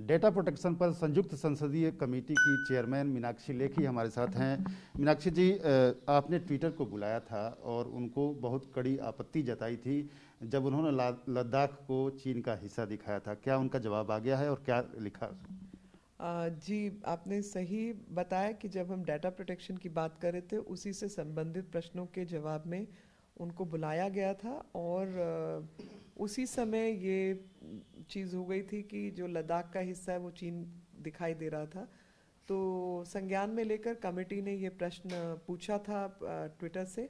Data protection पर संयुक्त संसदीय कमेटी की चेयरमैन मीनाक्षी लेखी हमारे साथ हैं। मीनाक्षी जी, आपने ट्विटर को बुलाया था और उनको बहुत कड़ी आपत्ति जताई थी जब उन्होंने लद्दाख को चीन का हिस्सा दिखाया था। क्या उनका जवाब आ गया है और क्या लिखा? जी, आपने सही बताया कि जब हम डाटा प्रोटेक्शन की बात कर रहे थे उसी से संबंधित प्रश्नों के जवाब में उनको बुलाया गया था और उसी समय ये चीज़ हो गई थी कि जो लद्दाख का हिस्सा है वो चीन दिखाई दे रहा था। तो संज्ञान में लेकर कमेटी ने ये प्रश्न पूछा था ट्विटर से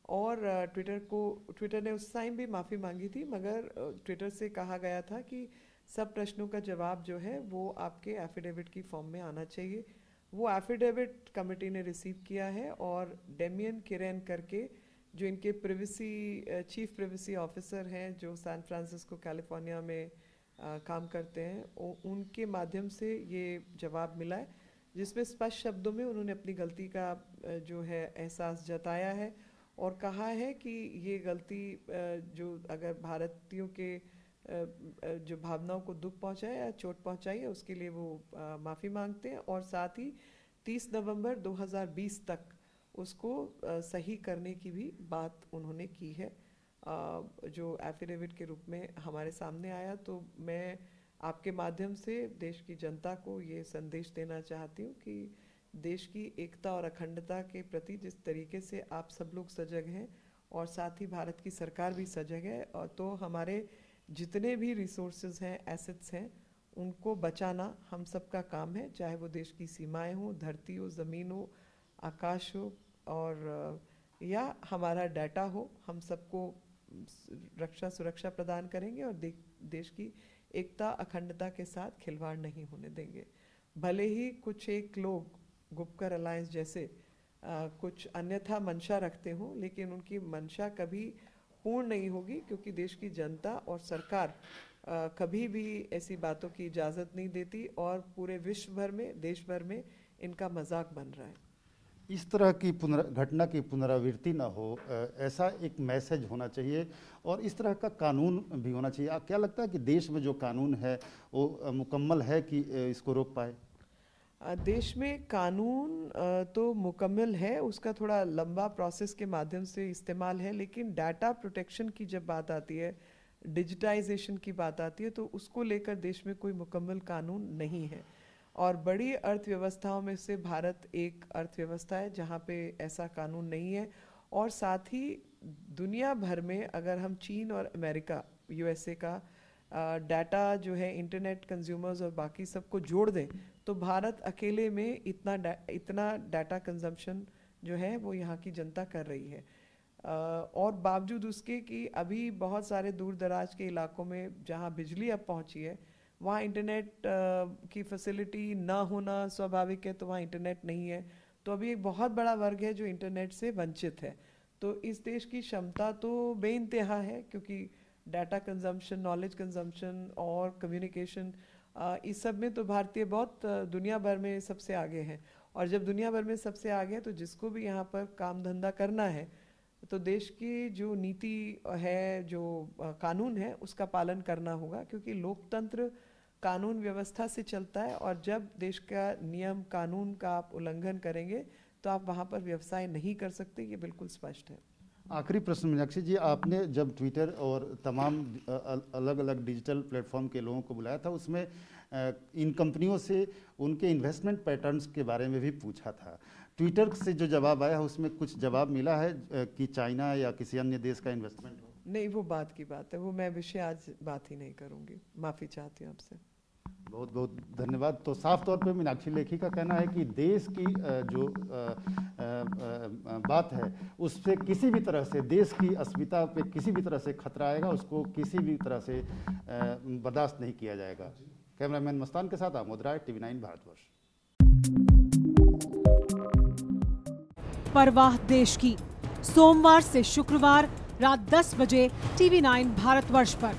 और ट्विटर ने उस टाइम भी माफ़ी मांगी थी, मगर ट्विटर से कहा गया था कि सब प्रश्नों का जवाब जो है वो आपके एफिडेविट की फॉर्म में आना चाहिए। वो एफिडेविट कमेटी ने रिसीव किया है और डेमियन किरेन करके जो इनके चीफ प्रिवेसी ऑफिसर हैं जो सैन फ्रांसिस्को कैलिफोर्निया में काम करते हैं, उनके माध्यम से ये जवाब मिला है जिसमें स्पष्ट शब्दों में उन्होंने अपनी गलती का जो है एहसास जताया है और कहा है कि ये गलती जो अगर भारतीयों के जो भावनाओं को दुख पहुंचाए या चोट पहुंचाई है उसके लिए वो माफ़ी मांगते हैं और साथ ही 30 नवंबर 2020 तक उसको सही करने की भी बात उन्होंने की है जो एफिडेविट के रूप में हमारे सामने आया। तो मैं आपके माध्यम से देश की जनता को ये संदेश देना चाहती हूँ कि देश की एकता और अखंडता के प्रति जिस तरीके से आप सब लोग सजग हैं और साथ ही भारत की सरकार भी सजग है, और तो हमारे जितने भी रिसोर्सेज हैं, एसेट्स हैं, उनको बचाना हम सबका काम है, चाहे वो देश की सीमाएं हो, धरती हो, ज़मीन हो, आकाश हो और या हमारा डाटा हो। हम सबको रक्षा सुरक्षा प्रदान करेंगे और देश की एकता अखंडता के साथ खिलवाड़ नहीं होने देंगे। भले ही कुछ एक लोग गुपकर अलायंस जैसे कुछ अन्यथा मंशा रखते हों, लेकिन उनकी मंशा कभी पूर्ण नहीं होगी क्योंकि देश की जनता और सरकार कभी भी ऐसी बातों की इजाज़त नहीं देती और पूरे विश्व भर में, देश भर में इनका मजाक बन रहा है। इस तरह की घटना की पुनरावृत्ति न हो, ऐसा एक मैसेज होना चाहिए और इस तरह का कानून भी होना चाहिए। क्या लगता है कि देश में जो कानून है वो मुकम्मल है कि इसको रोक पाए? देश में कानून तो मुकम्मल है, उसका थोड़ा लंबा प्रोसेस के माध्यम से इस्तेमाल है, लेकिन डाटा प्रोटेक्शन की जब बात आती है, डिजिटाइजेशन की बात आती है, तो उसको लेकर देश में कोई मुकम्मल कानून नहीं है। और बड़ी अर्थव्यवस्थाओं में से भारत एक अर्थव्यवस्था है जहाँ पे ऐसा कानून नहीं है। और साथ ही दुनिया भर में अगर हम चीन और अमेरिका, यूएसए का डाटा जो है इंटरनेट कंज्यूमर्स और बाकी सबको जोड़ दें तो भारत अकेले में इतना डाटा कंजम्पशन जो है वो यहाँ की जनता कर रही है। और बावजूद उसके कि अभी बहुत सारे दूर दराज के इलाकों में जहाँ बिजली अब पहुँची है वहाँ इंटरनेट की फैसिलिटी ना होना स्वाभाविक है, तो वहाँ इंटरनेट नहीं है। तो अभी एक बहुत बड़ा वर्ग है जो इंटरनेट से वंचित है। तो इस देश की क्षमता तो बेइंतहा है क्योंकि डाटा कंजम्पशन, नॉलेज कंजम्पशन और कम्युनिकेशन, इस सब में तो भारतीय बहुत दुनिया भर में सबसे आगे हैं। और जब दुनिया भर में सबसे आगे है तो जिसको भी यहाँ पर काम धंधा करना है तो देश की जो नीति है, जो कानून है, उसका पालन करना होगा क्योंकि लोकतंत्र कानून व्यवस्था से चलता है और जब देश का नियम कानून का आप उल्लंघन करेंगे तो आप वहाँ पर व्यवसाय नहीं कर सकते, ये बिल्कुल स्पष्ट है। आखिरी प्रश्न मीनाक्षी जी, आपने जब ट्विटर और तमाम अलग अलग डिजिटल प्लेटफॉर्म के लोगों को बुलाया था उसमें इन कंपनियों से उनके इन्वेस्टमेंट पैटर्न्स के बारे में भी पूछा था। ट्विटर से जो जवाब आया है उसमें कुछ जवाब मिला है कि चाइना या किसी अन्य देश का इन्वेस्टमेंट हो? नहीं, वो बात की बात है, वो मैं विषय आज बात ही नहीं करूँगी। माफ़ी चाहती हूँ आपसे। बहुत बहुत धन्यवाद। तो साफ तौर पे मीनाक्षी लेखी का कहना है कि देश की जो बात है उससे किसी भी तरह से देश की अस्मिता पे किसी भी तरह से खतरा आएगा, उसको किसी भी तरह से बर्दाश्त नहीं किया जाएगा। कैमरामैन मस्तान के साथ आमोद राय, TV9 भारतवर्ष। परवाह देश की, सोमवार से शुक्रवार रात 10 बजे TV9 भारतवर्ष पर।